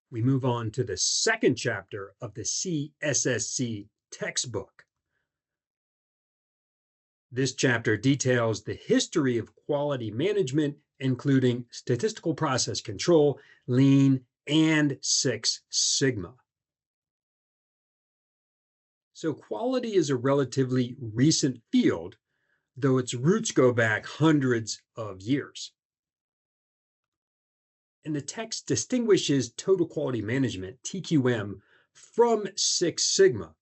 We move on to the second chapter of the CSSC textbook. This chapter details the history of quality management, including statistical process control, lean, and Six Sigma. So, quality is a relatively recent field, though its roots go back hundreds of years. And the text distinguishes total quality management, TQM, from Six Sigma.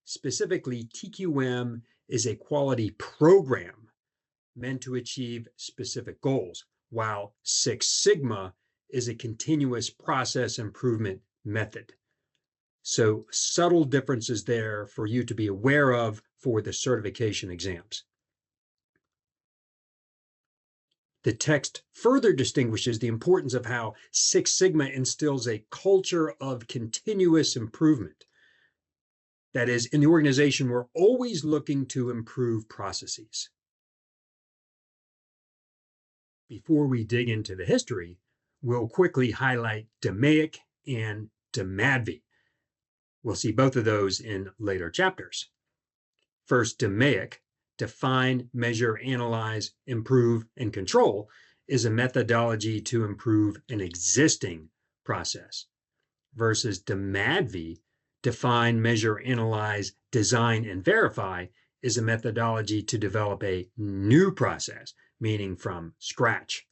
Specifically, TQM is a quality program meant to achieve specific goals, while Six Sigma is a continuous process improvement method. So, subtle differences there for you to be aware of for the certification exams. The text further distinguishes the importance of how Six Sigma instills a culture of continuous improvement. That is, in the organization, we're always looking to improve processes. Before we dig into the history, we'll quickly highlight DMAIC and DMADV. We'll see both of those in later chapters. First, DMAIC, define, measure, analyze, improve, and control, is a methodology to improve an existing process, versus DMADV, define, measure, analyze, design, and verify, is a methodology to develop a new process, meaning from scratch.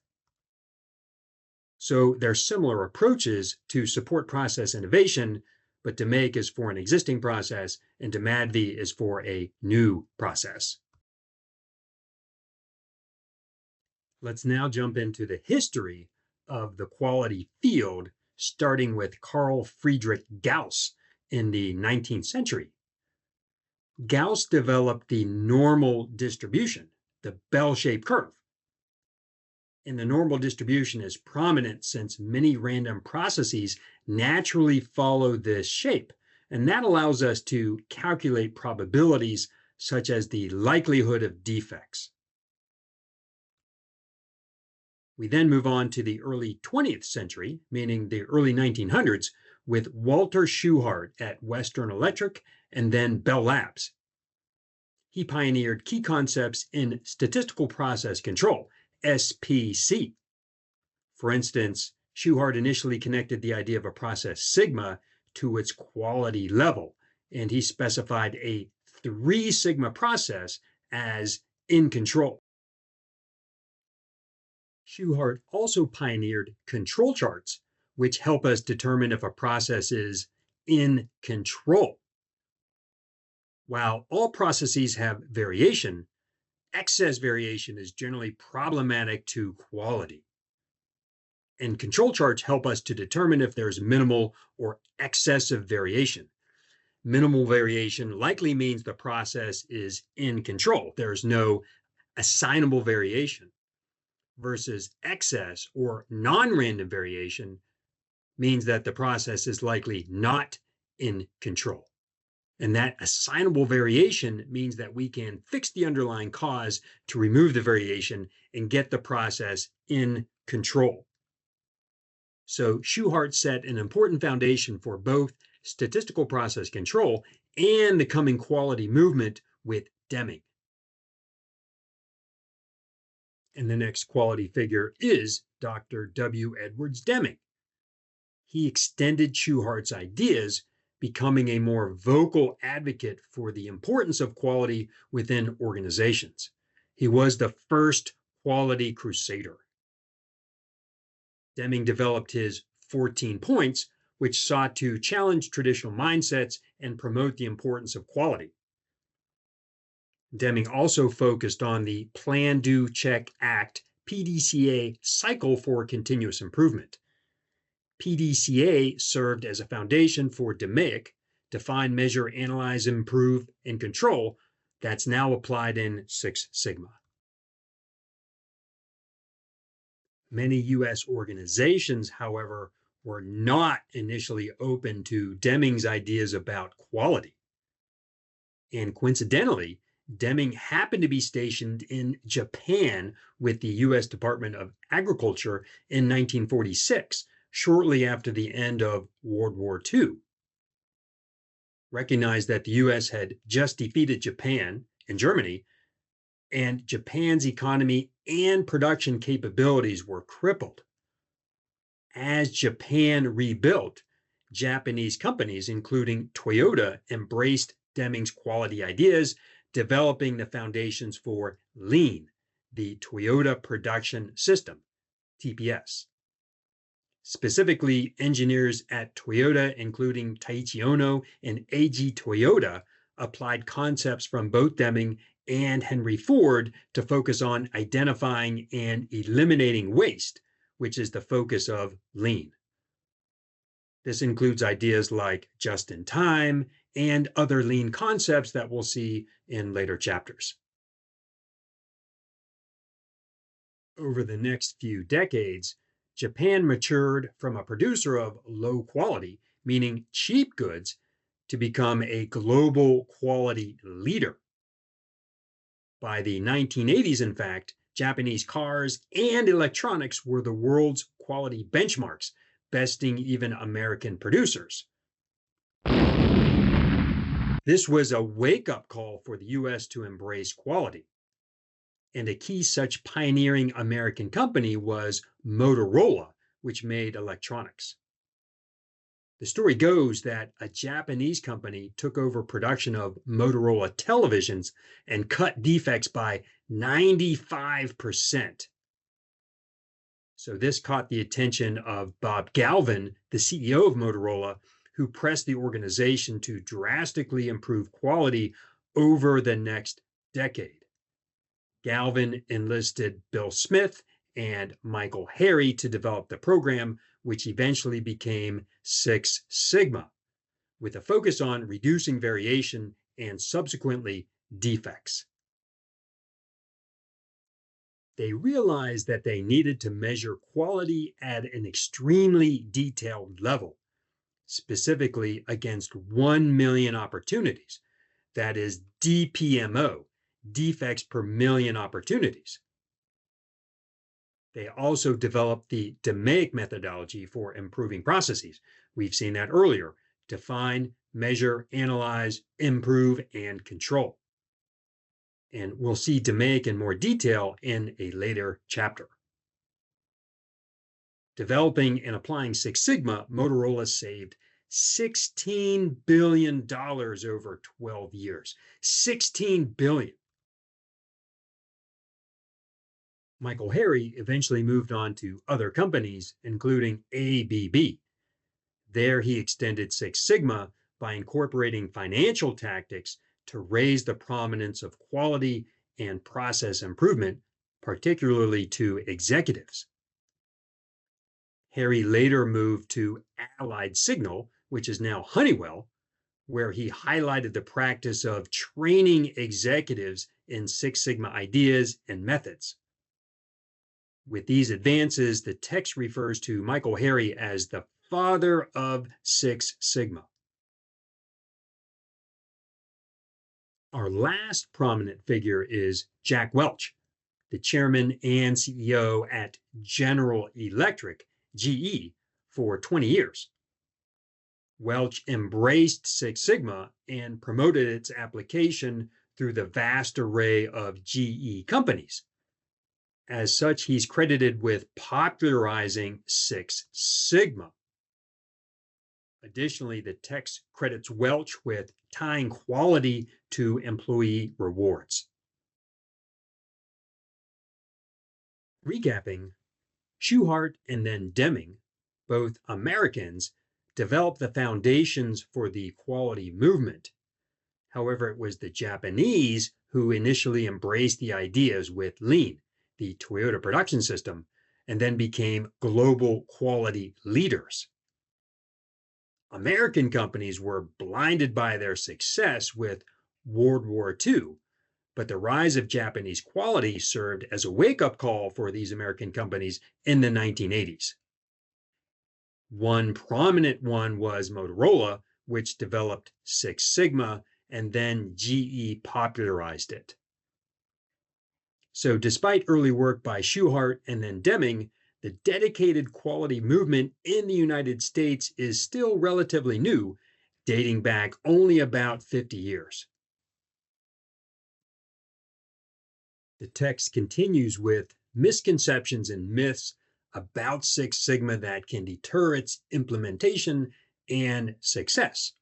So they're similar approaches to support process innovation, but DMAIC is for an existing process and DMADV is for a new process. Let's now jump into the history of the quality field, starting with Carl Friedrich Gauss in the 19th century. Gauss developed the normal distribution, the bell-shaped curve. And the normal distribution is prominent since many random processes naturally follow this shape. And that allows us to calculate probabilities such as the likelihood of defects. We then move on to the early 20th century, meaning the early 1900s, with Walter Shewhart at Western Electric and then Bell Labs. He pioneered key concepts in statistical process control, SPC. For instance, Shewhart initially connected the idea of a process sigma to its quality level, and he specified a 3 sigma process as in control. Shewhart also pioneered control charts, which help us determine if a process is in control. While all processes have variation, excess variation is generally problematic to quality. And control charts help us to determine if there's minimal or excessive variation. Minimal variation likely means the process is in control. There's no assignable variation, versus excess or non-random variation means that the process is likely not in control. And that assignable variation means that we can fix the underlying cause to remove the variation and get the process in control. So Shewhart set an important foundation for both statistical process control and the coming quality movement with Deming. And the next quality figure is Dr. W. Edwards Deming. He extended Shewhart's ideas, becoming a more vocal advocate for the importance of quality within organizations. He was the first quality crusader. Deming developed his 14 points, which sought to challenge traditional mindsets and promote the importance of quality. Deming also focused on the Plan, Do, Check, Act, PDCA cycle for continuous improvement. PDCA served as a foundation for DMAIC, define, measure, analyze, improve, and control, that's now applied in Six Sigma. Many U.S. organizations, however, were not initially open to Deming's ideas about quality. And coincidentally, Deming happened to be stationed in Japan with the U.S. Department of Agriculture in 1946, shortly after the end of World War II. Recognized that the US had just defeated Japan and Germany, and Japan's economy and production capabilities were crippled. As Japan rebuilt, Japanese companies, including Toyota, embraced Deming's quality ideas, developing the foundations for Lean, the Toyota Production System, TPS. Specifically, engineers at Toyota, including Taiichi Ohno and Eiji Toyoda, applied concepts from both Deming and Henry Ford to focus on identifying and eliminating waste, which is the focus of Lean. This includes ideas like just in time and other Lean concepts that we'll see in later chapters. Over the next few decades, Japan matured from a producer of low quality, meaning cheap goods, to become a global quality leader. By the 1980s, in fact, Japanese cars and electronics were the world's quality benchmarks, besting even American producers. This was a wake-up call for the US to embrace quality. And a key such pioneering American company was Motorola, which made electronics. The story goes that a Japanese company took over production of Motorola televisions and cut defects by 95%. So this caught the attention of Bob Galvin, the CEO of Motorola, who pressed the organization to drastically improve quality over the next decade. Galvin enlisted Bill Smith and Michael Harry to develop the program, which eventually became Six Sigma, with a focus on reducing variation and subsequently defects. They realized that they needed to measure quality at an extremely detailed level, specifically against 1 million opportunities, that is DPMO, defects per million opportunities. They also developed the DMAIC methodology for improving processes. We've seen that earlier: define, measure, analyze, improve, and control. And we'll see DMAIC in more detail in a later chapter. Developing and applying Six Sigma, Motorola saved $16 billion over 12 years. $16 billion. Michael Harry eventually moved on to other companies, including ABB. There he extended Six Sigma by incorporating financial tactics to raise the prominence of quality and process improvement, particularly to executives. Harry later moved to Allied Signal, which is now Honeywell, where he highlighted the practice of training executives in Six Sigma ideas and methods. With these advances, the text refers to Michael Harry as the father of Six Sigma. Our last prominent figure is Jack Welch, the chairman and CEO at General Electric, GE, for 20 years. Welch embraced Six Sigma and promoted its application through the vast array of GE companies. As such, he's credited with popularizing Six Sigma. Additionally, the text credits Welch with tying quality to employee rewards. Recapping, Shewhart and then Deming, both Americans, developed the foundations for the quality movement. However, it was the Japanese who initially embraced the ideas with Lean, the Toyota Production System, and then became global quality leaders. American companies were blinded by their success with World War II, but the rise of Japanese quality served as a wake-up call for these American companies in the 1980s. One prominent one was Motorola, which developed Six Sigma, and then GE popularized it. So despite early work by Shewhart and then Deming, the dedicated quality movement in the United States is still relatively new, dating back only about 50 years. The text continues with misconceptions and myths about Six Sigma that can deter its implementation and success.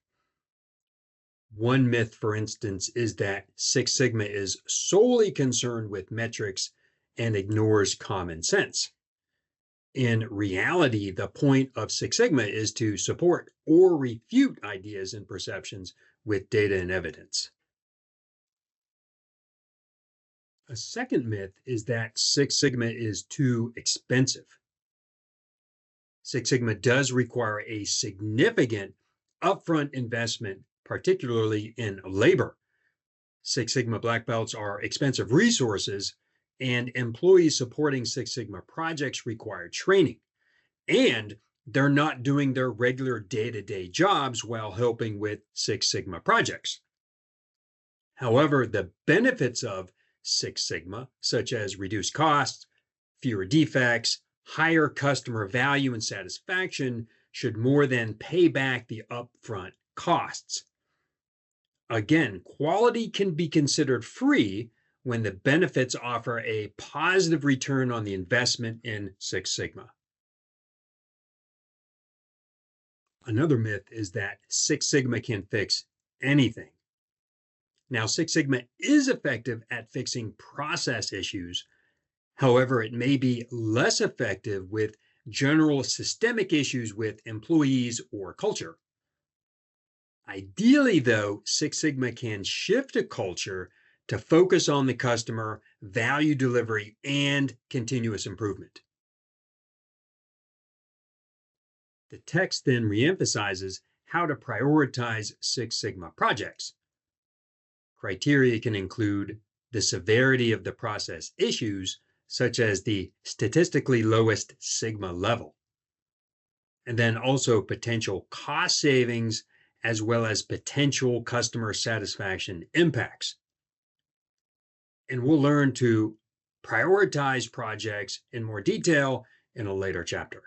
One myth, for instance, is that Six Sigma is solely concerned with metrics and ignores common sense. In reality, the point of Six Sigma is to support or refute ideas and perceptions with data and evidence. A second myth is that Six Sigma is too expensive. Six Sigma does require a significant upfront investment, particularly in labor. Six Sigma black belts are expensive resources, and employees supporting Six Sigma projects require training. And they're not doing their regular day to day jobs while helping with Six Sigma projects. However, the benefits of Six Sigma, such as reduced costs, fewer defects, higher customer value and satisfaction, should more than pay back the upfront costs. Again, quality can be considered free when the benefits offer a positive return on the investment in Six Sigma. Another myth is that Six Sigma can fix anything. Now, Six Sigma is effective at fixing process issues. However, it may be less effective with general systemic issues with employees or culture. Ideally, though, Six Sigma can shift a culture to focus on the customer, value delivery, and continuous improvement. The text then reemphasizes how to prioritize Six Sigma projects. Criteria can include the severity of the process issues, such as the statistically lowest Sigma level, and then also potential cost savings as well as potential customer satisfaction impacts. And we'll learn to prioritize projects in more detail in a later chapter.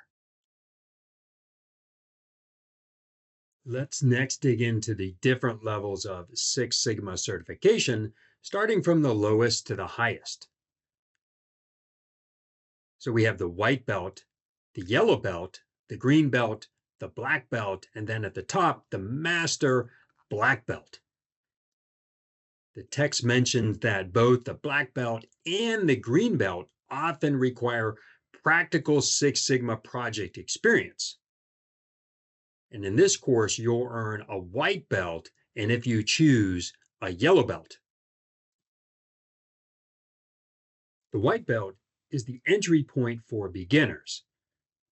Let's next dig into the different levels of Six Sigma certification, starting from the lowest to the highest. So we have the white belt, the yellow belt, the green belt, the black belt, and then at the top, the master black belt. The text mentions that both the black belt and the green belt often require practical Six Sigma project experience. And in this course, you'll earn a white belt, and if you choose, a yellow belt. The white belt is the entry point for beginners.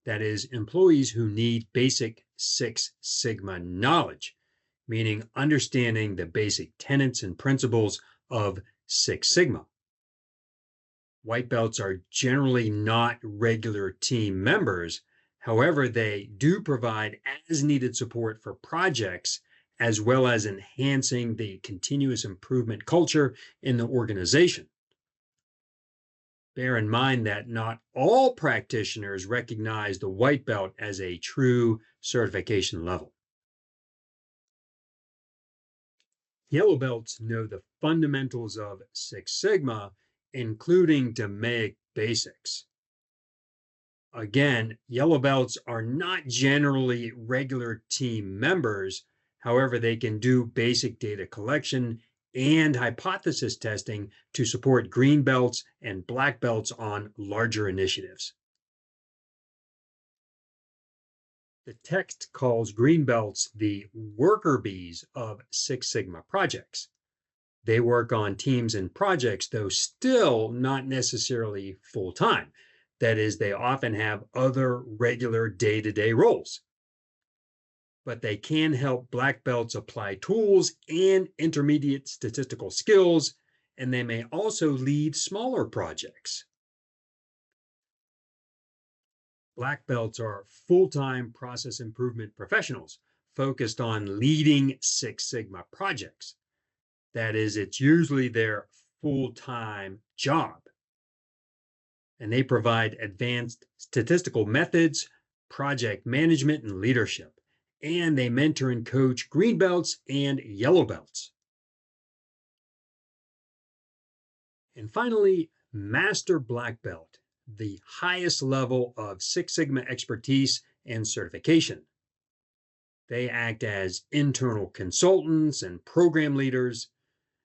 That is, employees who need basic Six Sigma knowledge, meaning understanding the basic tenets and principles of Six Sigma. White belts are generally not regular team members. However, they do provide as needed support for projects, as well as enhancing the continuous improvement culture in the organization. Bear in mind that not all practitioners recognize the white belt as a true certification level. Yellow belts know the fundamentals of Six Sigma, including DMAIC basics. Again, yellow belts are not generally regular team members. However, they can do basic data collection and hypothesis testing to support green belts and black belts on larger initiatives. The text calls green belts the worker bees of Six Sigma projects. They work on teams and projects, though still not necessarily full time. That is, they often have other regular day to day roles. But they can help black belts apply tools and intermediate statistical skills, and they may also lead smaller projects. Black belts are full time process improvement professionals focused on leading Six Sigma projects. That is, it's usually their full time job. and they provide advanced statistical methods, project management, and leadership. And they mentor and coach green belts and yellow belts. And finally, Master Black Belt, the highest level of Six Sigma expertise and certification. They act as internal consultants and program leaders.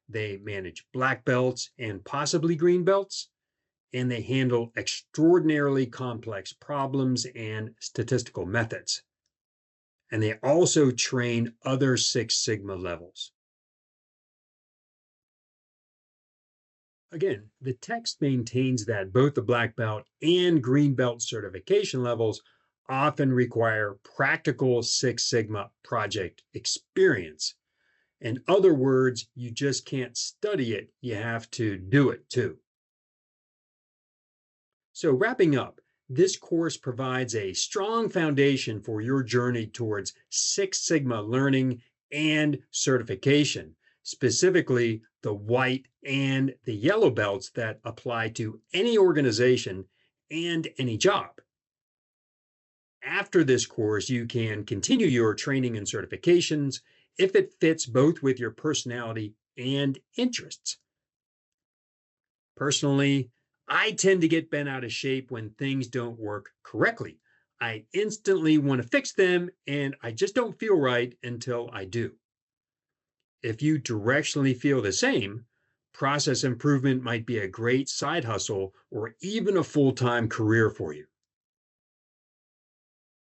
They manage black belts and possibly green belts, and they handle extraordinarily complex problems and statistical methods. And they also train other Six Sigma levels. Again, the text maintains that both the black belt and green belt certification levels often require practical Six Sigma project experience. In other words, you just can't study it, you have to do it too. So, wrapping up, this course provides a strong foundation for your journey towards Six Sigma learning and certification, specifically the white and the yellow belts that apply to any organization and any job. After this course, you can continue your training and certifications if it fits both with your personality and interests. Personally, I tend to get bent out of shape when things don't work correctly. I instantly want to fix them, and I just don't feel right until I do. If you directionally feel the same, process improvement might be a great side hustle or even a full time career for you.